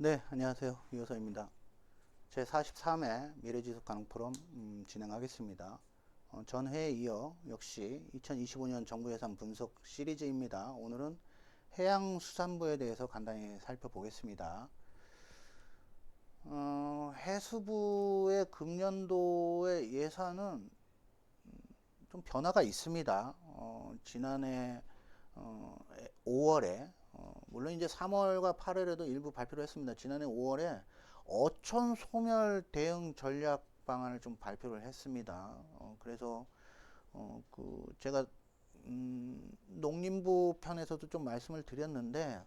네, 안녕하세요. 이호서입니다. 제 43회 미래지속 가능 포럼 진행하겠습니다. 전회에 이어 역시 2025년 정부 예산 분석 시리즈입니다. 오늘은 해양수산부에 대해서 간단히 살펴보겠습니다. 해수부의 금년도의 예산은 좀 변화가 있습니다. 지난해 5월에 물론 이제 3월과 8월에도 일부 발표를 했습니다. 지난해 5월에 어촌 소멸 대응 전략 방안을 좀 발표를 했습니다. 그래서 제가 농림부 편에서도 좀 말씀을 드렸는데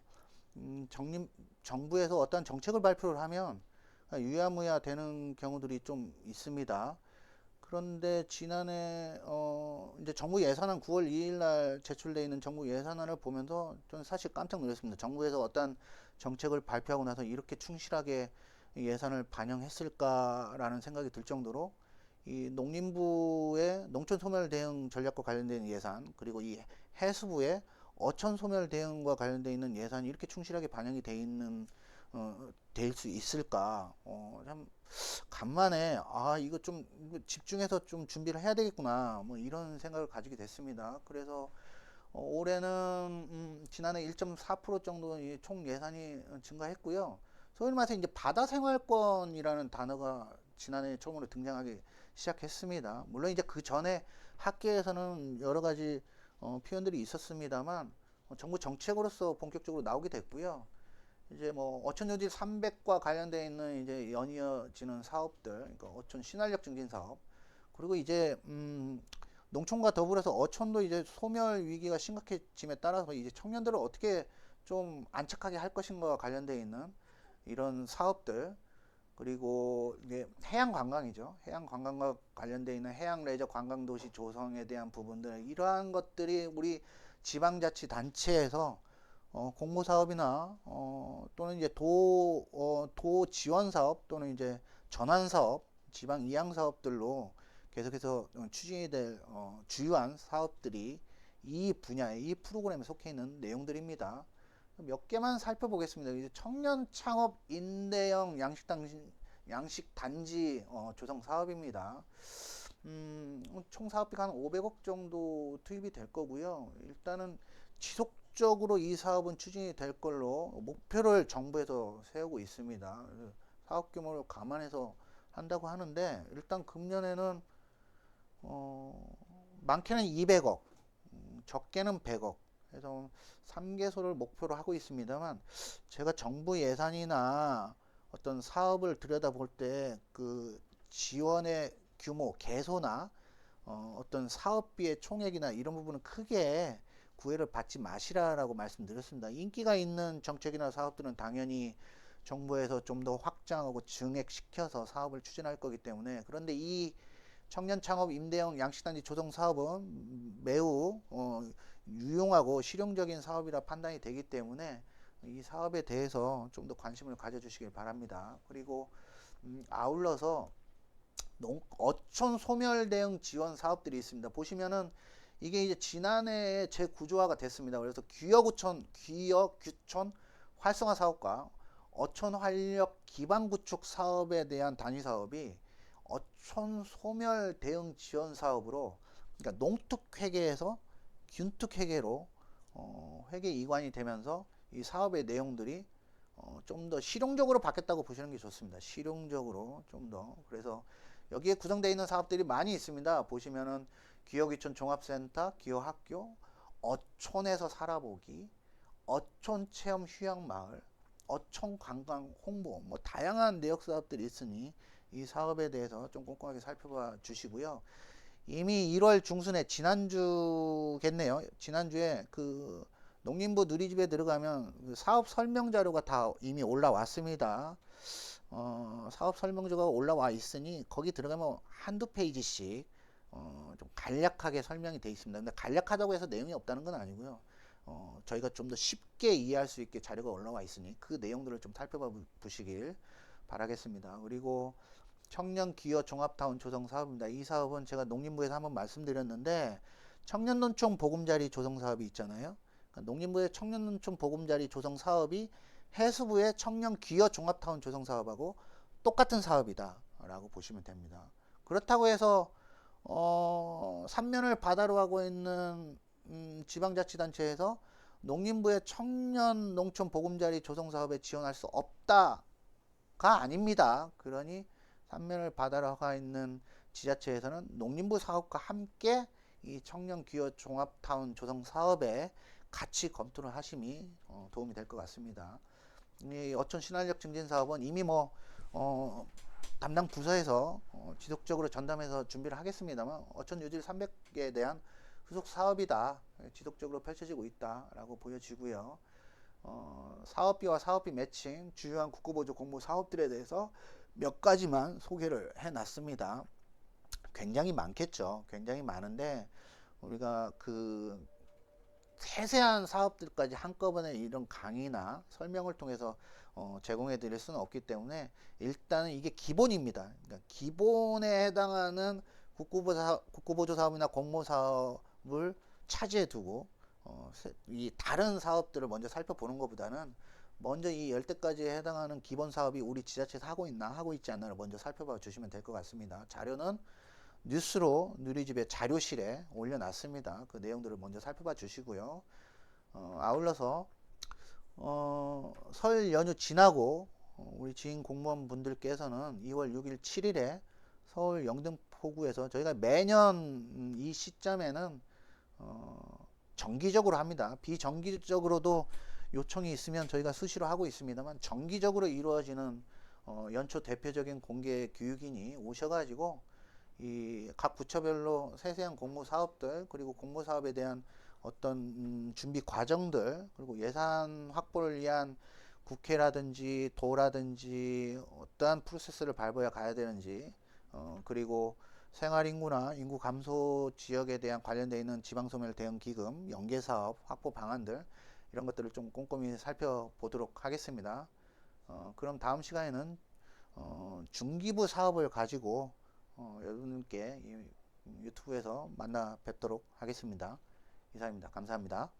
정부에서 어떤 정책을 발표를 하면 유야무야 되는 경우들이 좀 있습니다. 그런데 지난해 이제 정부 예산안 9월 2일 날 제출돼 있는 정부 예산안을 보면서 저는 사실 깜짝 놀랐습니다. 정부에서 어떤 정책을 발표하고 나서 이렇게 충실하게 예산을 반영했을까라는 생각이 들 정도로 이 농림부의 농촌 소멸 대응 전략과 관련된 예산, 그리고 이 해수부의 어촌 소멸 대응과 관련되어 있는 예산이 이렇게 충실하게 반영이 돼 있는 될 수 있을까? 참 간만에 이거 좀 집중해서 좀 준비를 해야 되겠구나 뭐 이런 생각을 가지게 됐습니다. 그래서 올해는 지난해 1.4% 정도 총 예산이 증가했고요. 소위 말해서 이제 바다 생활권이라는 단어가 지난해 처음으로 등장하기 시작했습니다. 물론 이제 그 전에 학계에서는 여러 가지 표현들이 있었습니다만 정부 정책으로서 본격적으로 나오게 됐고요. 이제 뭐 어촌유지 300과 관련되어 있는 이제 연이어지는 사업들, 그러니까 어촌 신활력 증진 사업, 그리고 이제 농촌과 더불어서 어촌도 이제 소멸 위기가 심각해짐에 따라서 이제 청년들을 어떻게 좀 안착하게 할 것인가와 관련되어 있는 이런 사업들, 그리고 이제 해양 관광이죠. 해양 관광과 관련되어 있는 해양 레저 관광 도시 조성에 대한 부분들, 이러한 것들이 우리 지방자치단체에서 공모 사업이나 또는 이제 도 지원 사업 또는 이제 전환 사업, 지방 이양 사업들로 계속해서 추진이 될 주요한 사업들이 이 분야에 이 프로그램에 속해 있는 내용들입니다. 몇 개만 살펴보겠습니다. 이제 청년 창업 임대형 양식 단지 조성 사업입니다. 총 사업비가 한 500억 정도 투입이 될 거고요. 일단은 지속적으로 이 사업은 추진이 될 걸로 목표를 정부에서 세우고 있습니다. 사업 규모를 감안해서 한다고 하는데 일단 금년에는 어, 많게는 200억, 적게는 100억 해서 3개소를 목표로 하고 있습니다만 제가 정부 예산이나 어떤 사업을 들여다볼 때 그 지원의 규모, 개소나 어떤 사업비의 총액이나 이런 부분은 크게 구애를 받지 마시라라고 말씀드렸습니다. 인기가 있는 정책이나 사업들은 당연히 정부에서 좀 더 확장하고 증액시켜서 사업을 추진할 거기 때문에, 그런데 이 청년 창업 임대형 양식단지 조성 사업은 매우 유용하고 실용적인 사업이라 판단이 되기 때문에 이 사업에 대해서 좀 더 관심을 가져주시길 바랍니다. 그리고 아울러서 어촌 소멸 대응 지원 사업들이 있습니다. 보시면은 이게 이제 지난해에 재구조화가 됐습니다. 그래서 귀여 규촌 활성화 사업과 어촌 활력 기반 구축 사업에 대한 단위 사업이 어촌 소멸 대응 지원 사업으로, 그러니까 농특회계에서 균특회계로 회계 이관이 되면서 이 사업의 내용들이 좀 더 실용적으로 바뀌었다고 보시는 게 좋습니다. 실용적으로 좀 더. 그래서 여기에 구성되어 있는 사업들이 많이 있습니다. 보시면은 기여귀촌 종합센터, 기여학교, 어촌에서 살아보기, 어촌 체험 휴양마을, 어촌 관광 홍보, 뭐 다양한 내역 사업들이 있으니 이 사업에 대해서 좀 꼼꼼하게 살펴봐 주시고요. 이미 1월 중순에 지난주겠네요. 지난주에 그 농림부 누리집에 들어가면 그 사업 설명 자료가 다 이미 올라왔습니다. 사업 설명서가 올라와 있으니 거기 들어가면 한두 페이지씩 좀 간략하게 설명이 되어 있습니다. 근데 간략하다고 해서 내용이 없다는 건 아니고요. 저희가 좀 더 쉽게 이해할 수 있게 자료가 올라와 있으니 그 내용들을 좀 살펴봐 보시길 바라겠습니다. 그리고 청년 기여 종합타운 조성 사업입니다. 이 사업은 제가 농림부에서 한번 말씀드렸는데 청년농촌 보금자리 조성 사업이 있잖아요. 그러니까 농림부의 청년농촌 보금자리 조성 사업이 해수부의 청년 기여 종합타운 조성 사업하고 똑같은 사업이다 라고 보시면 됩니다. 그렇다고 해서 삼면을 바다로 하고 있는 지방자치단체에서 농림부의 청년 농촌 보금자리 조성 사업에 지원할 수 없다가 아닙니다. 그러니 삼면을 바다로 하고 있는 지자체에서는 농림부 사업과 함께 이 청년 기여 종합타운 조성 사업에 같이 검토를 하심이 도움이 될 것 같습니다. 이 어촌 신활력 증진 사업은 이미 담당 부서에서 지속적으로 전담해서 준비를 하겠습니다만 어촌 유질 300개에 대한 후속 사업이다, 지속적으로 펼쳐지고 있다라고 보여지고요. 사업비와 사업비 매칭, 주요한 국고보조 공모 사업들에 대해서 몇 가지만 소개를 해놨습니다. 굉장히 많겠죠. 굉장히 많은데 우리가 그 세세한 사업들까지 한꺼번에 이런 강의나 설명을 통해서 제공해 드릴 수는 없기 때문에 일단은 이게 기본입니다. 그러니까 기본에 해당하는 국고보조 사업이나 공모 사업을 차지해 두고 이 다른 사업들을 먼저 살펴보는 것보다는 먼저 이 10대까지에 해당하는 기본 사업이 우리 지자체에서 하고 있나 하고 있지 않나를 먼저 살펴봐 주시면 될 것 같습니다. 자료는 뉴스로 누리집의 자료실에 올려놨습니다. 그 내용들을 먼저 살펴봐 주시고요. 아울러서 설 연휴 지나고 우리 지인 공무원 분들께서는 2월 6일 7일에 서울 영등포구에서 저희가 매년 이 시점에는 정기적으로 합니다. 비정기적으로도 요청이 있으면 저희가 수시로 하고 있습니다만 정기적으로 이루어지는 연초 대표적인 공개 교육인이 오셔가지고 이 각 부처별로 세세한 공모 사업들 그리고 공모 사업에 대한 어떤 준비 과정들 그리고 예산 확보를 위한 국회라든지 도라든지 어떠한 프로세스를 밟아야 가야 되는지 그리고 생활인구나 인구 감소 지역에 대한 관련되어 있는 지방소멸 대응 기금 연계 사업 확보 방안들 이런 것들을 좀 꼼꼼히 살펴보도록 하겠습니다. 그럼 다음 시간에는 중기부 사업을 가지고 여러분께 유튜브에서 만나 뵙도록 하겠습니다. 이상입니다. 감사합니다.